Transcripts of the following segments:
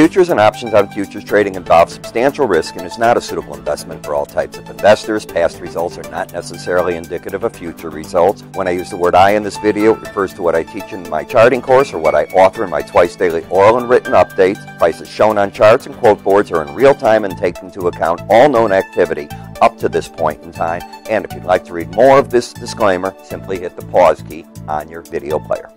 Futures and options on futures trading involve substantial risk and is not a suitable investment for all types of investors. Past results are not necessarily indicative of future results. When I use the word I in this video, it refers to what I teach in my charting course or what I author in my twice daily oral and written updates. Prices shown on charts and quote boards are in real time and take into account all known activity up to this point in time. And if you'd like to read more of this disclaimer, simply hit the pause key on your video player.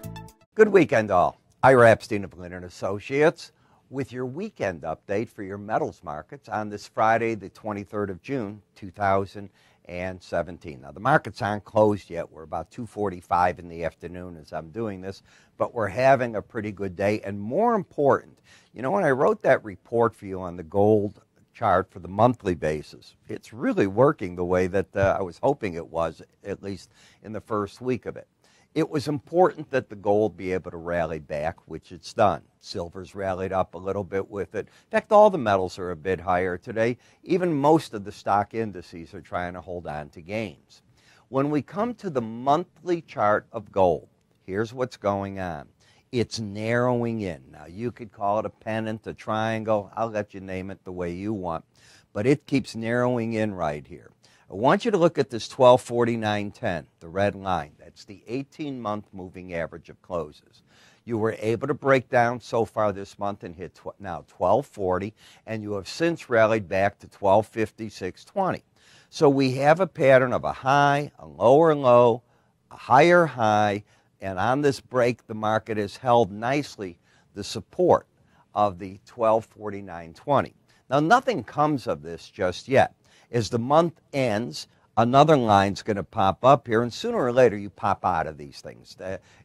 Good weekend all. Ira Epstein of Linn & Associates with your weekend update for your metals markets on this Friday, the 23rd of June, 2017. Now, the markets aren't closed yet. We're about 2:45 in the afternoon as I'm doing this, but we're having a pretty good day. And more important, you know, when I wrote that report for you on the gold chart for the monthly basis, it's really working the way that I was hoping it was, at least in the first week of it. It was important that the gold be able to rally back, which it's done. Silver's rallied up a little bit with it. In fact, all the metals are a bit higher today. Even most of the stock indices are trying to hold on to gains. When we come to the monthly chart of gold, here's what's going on. It's narrowing in. Now, you could call it a pennant, a triangle. I'll let you name it the way you want. But it keeps narrowing in right here. I want you to look at this 1249.10, the red line. That's the 18-month moving average of closes. You were able to break down so far this month and hit now 1240, and you have since rallied back to 1256.20. So we have a pattern of a high, a lower low, a higher high, and on this break, the market has held nicely the support of the 1249.20. Now, nothing comes of this just yet. As the month ends, another line's going to pop up here, and sooner or later you pop out of these things.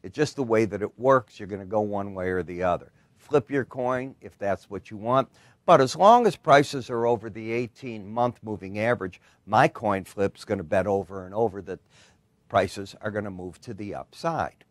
It's just the way that it works. You're going to go one way or the other. Flip your coin if that's what you want. But as long as prices are over the 18-month moving average, my coin flip's going to bet over and over that prices are going to move to the upside.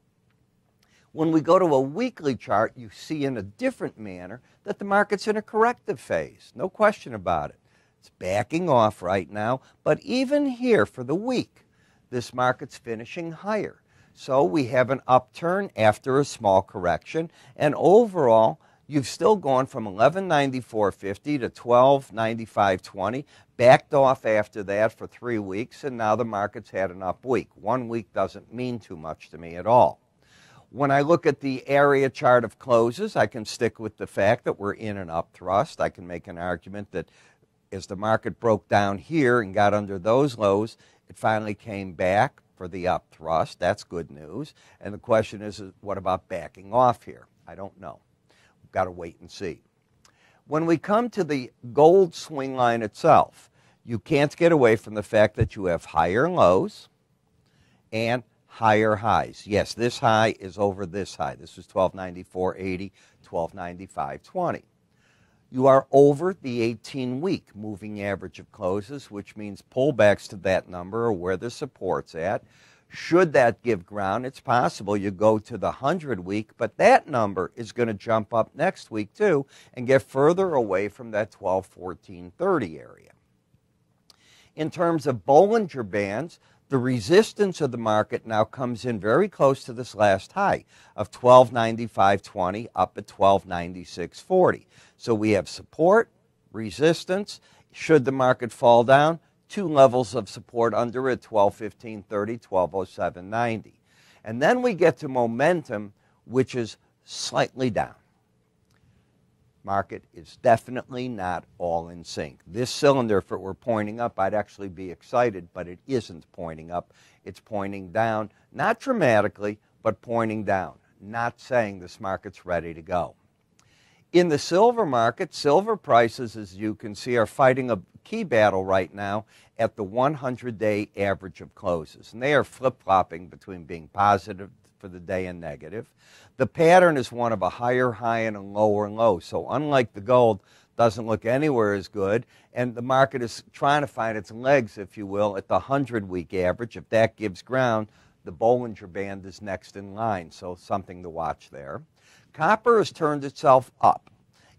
When we go to a weekly chart, you see in a different manner that the market's in a corrective phase. No question about it. It's backing off right now, but even here for the week, this market's finishing higher. So we have an upturn after a small correction, and overall, you've still gone from 1194.50 to 1295.20, backed off after that for 3 weeks, and now the market's had an up week. 1 week doesn't mean too much to me at all. When I look at the area chart of closes, I can stick with the fact that we're in an up thrust. I can make an argument that as the market broke down here and got under those lows, it finally came back for the up thrust. That's good news. And the question is what about backing off here? I don't know. We've got to wait and see. When we come to the gold swing line itself, you can't get away from the fact that you have higher lows and higher highs. Yes, this high is over this high. This was 1294.80, 1295.20. You are over the 18-week moving average of closes, which means pullbacks to that number are where the support's at. Should that give ground, it's possible you go to the 100-week, but that number is going to jump up next week too and get further away from that 1214.30 area. In terms of Bollinger Bands, the resistance of the market now comes in very close to this last high of 1295.20 up at 1296.40. So we have support, resistance. Should the market fall down, two levels of support under it, 1215.30, 1207.90. And then we get to momentum, which is slightly down. Market is definitely not all in sync. This cylinder, if it were pointing up, I'd actually be excited, but it isn't pointing up. It's pointing down, not dramatically, but pointing down, not saying this market's ready to go. In the silver market, silver prices, as you can see, are fighting a key battle right now at the 100-day average of closes. And they are flip-flopping between being positive for the day and negative. The pattern is one of a higher high and a lower low. So unlike the gold, doesn't look anywhere as good. And the market is trying to find its legs, if you will, at the 100-week average. If that gives ground, the Bollinger Band is next in line. So something to watch there. Copper has turned itself up.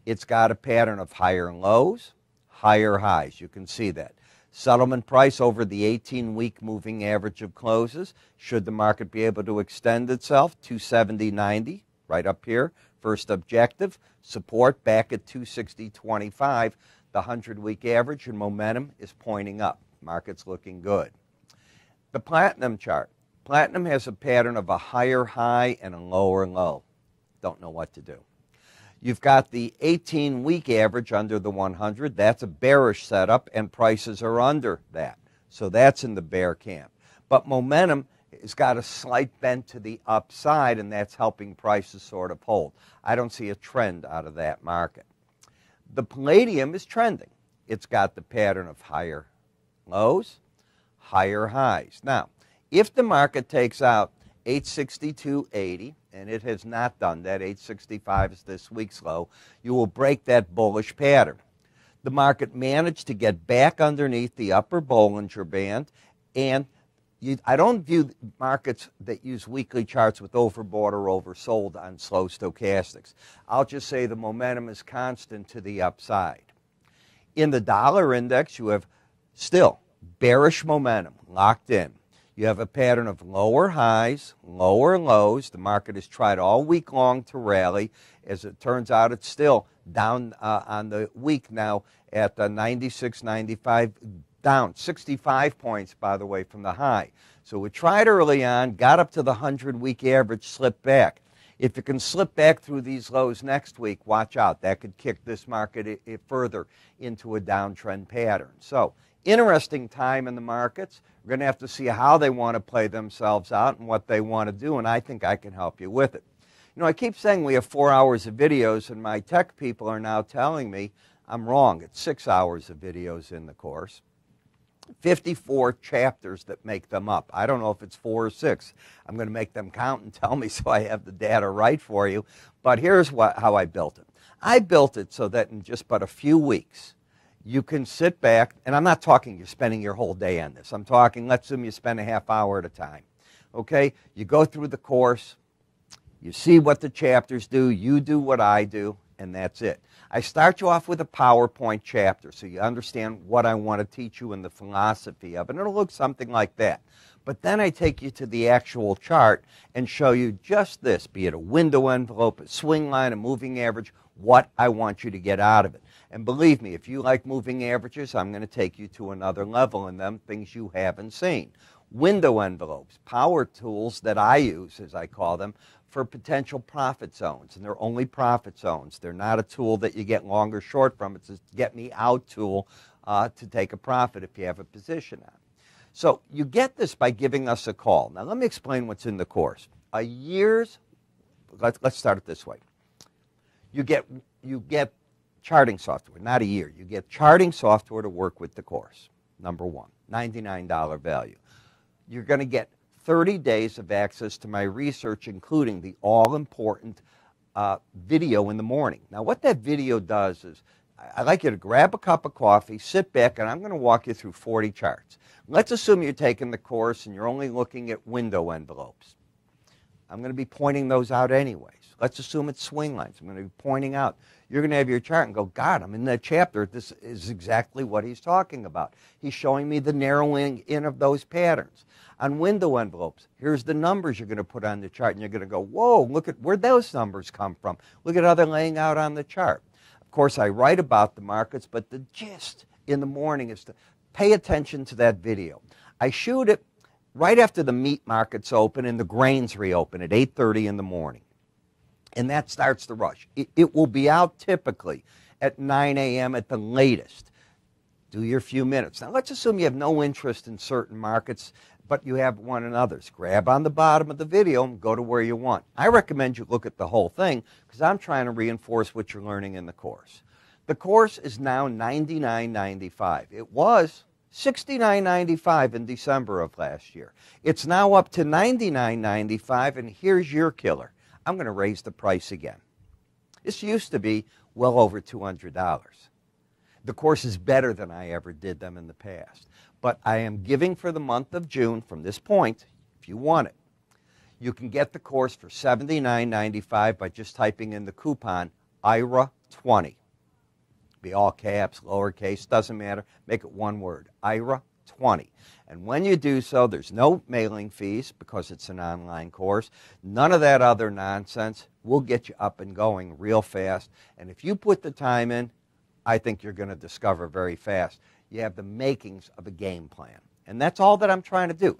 It's got a pattern of higher lows, higher highs. You can see that. Settlement price over the 18-week moving average of closes. Should the market be able to extend itself, 270.90. right up here. First objective, support back at 260.25. The 100-week average and momentum is pointing up. Market's looking good. The platinum chart. Platinum has a pattern of a higher high and a lower low. Don't know what to do. You've got the 18-week average under the 100. That's a bearish setup, and prices are under that. So that's in the bear camp. But momentum has got a slight bend to the upside, and that's helping prices sort of hold. I don't see a trend out of that market. The palladium is trending. It's got the pattern of higher lows, higher highs. Now, if the market takes out 862.80, and it has not done that, 865 is this week's low, you will break that bullish pattern. The market managed to get back underneath the upper Bollinger Band, and I don't view markets that use weekly charts with overbought or oversold on slow stochastics. I'll just say the momentum is constant to the upside. In the dollar index, you have still bearish momentum locked in. You have a pattern of lower highs, lower lows. The market has tried all week long to rally. As it turns out, it's still down on the week now at 96.95, down 65 points, by the way, from the high. So we tried early on, got up to the 100-week average, slipped back. If it can slip back through these lows next week, watch out. That could kick this market further into a downtrend pattern. So, interesting time in the markets. We're going to have to see how they want to play themselves out and what they want to do, and I think I can help you with it. You know, I keep saying we have 4 hours of videos, and my tech people are now telling me I'm wrong. It's 6 hours of videos in the course. 54 chapters that make them up. I don't know if it's 4 or 6. I'm going to make them count and tell me so I have the data right for you. But here's how I built it. I built it so that in just but a few weeks, you can sit back, and I'm not talking you're spending your whole day on this. I'm talking, let's assume you spend a half hour at a time. Okay? You go through the course, you see what the chapters do, you do what I do, and that's it. I start you off with a PowerPoint chapter so you understand what I want to teach you and the philosophy of it. And it'll look something like that. But then I take you to the actual chart and show you just this, be it a window envelope, a swing line, a moving average, what I want you to get out of it. And believe me, if you like moving averages, I'm going to take you to another level in them, things you haven't seen. Window envelopes, power tools that I use, as I call them, for potential profit zones. And they're only profit zones. They're not a tool that you get long or short from. It's a get me out tool to take a profit if you have a position on. So you get this by giving us a call. Now let me explain what's in the course. Let's start it this way. You get charting software, not a year. You get charting software to work with the course, number one, $99 value. You're going to get 30 days of access to my research, including the all-important video in the morning. Now, what that video does is, I'd like you to grab a cup of coffee, sit back, and I'm going to walk you through 40 charts. Let's assume you're taking the course and you're only looking at window envelopes. I'm going to be pointing those out anyways. Let's assume it's swing lines. I'm going to be pointing out. You're going to have your chart and go, God, I'm in that chapter. This is exactly what he's talking about. He's showing me the narrowing in of those patterns. On window envelopes, here's the numbers you're going to put on the chart, and you're going to go, whoa, look at where those numbers come from. Look at how they're laying out on the chart. Of course, I write about the markets, but the gist in the morning is to pay attention to that video. I shoot it right after the meat markets open and the grains reopen at 8:30 in the morning. And that starts the rush. It will be out typically at 9 a.m. at the latest. Do your few minutes. Now, let's assume you have no interest in certain markets, but you have one in others. Grab on the bottom of the video and go to where you want. I recommend you look at the whole thing because I'm trying to reinforce what you're learning in the course. The course is now $99.95. It was $69.95 in December of last year. It's now up to $99.95, and here's your killer. I'm going to raise the price again. This used to be well over $200. The course is better than I ever did them in the past. But I am giving for the month of June from this point, if you want it. You can get the course for $79.95 by just typing in the coupon IRA20. Be all caps, lowercase, doesn't matter. Make it one word, IRA 20. And when you do so, there's no mailing fees because it's an online course. None of that other nonsense. We'll get you up and going real fast. And if you put the time in, I think you're going to discover very fast you have the makings of a game plan. And that's all that I'm trying to do.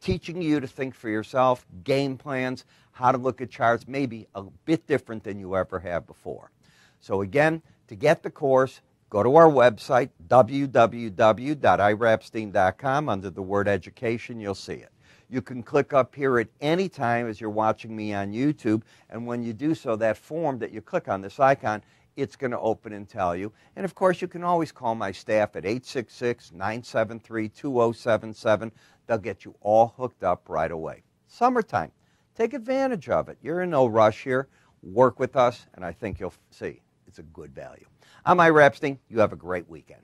Teaching you to think for yourself, game plans, how to look at charts, maybe a bit different than you ever have before. So again, to get the course, go to our website, www.iraepstein.com. Under the word education, you'll see it. You can click up here at any time as you're watching me on YouTube, and when you do so, that form that you click on, this icon, it's going to open and tell you. And of course, you can always call my staff at 866-973-2077. They'll get you all hooked up right away. Summertime. Take advantage of it. You're in no rush here. Work with us, and I think you'll see it's a good value. I'm Ira Epstein. You have a great weekend.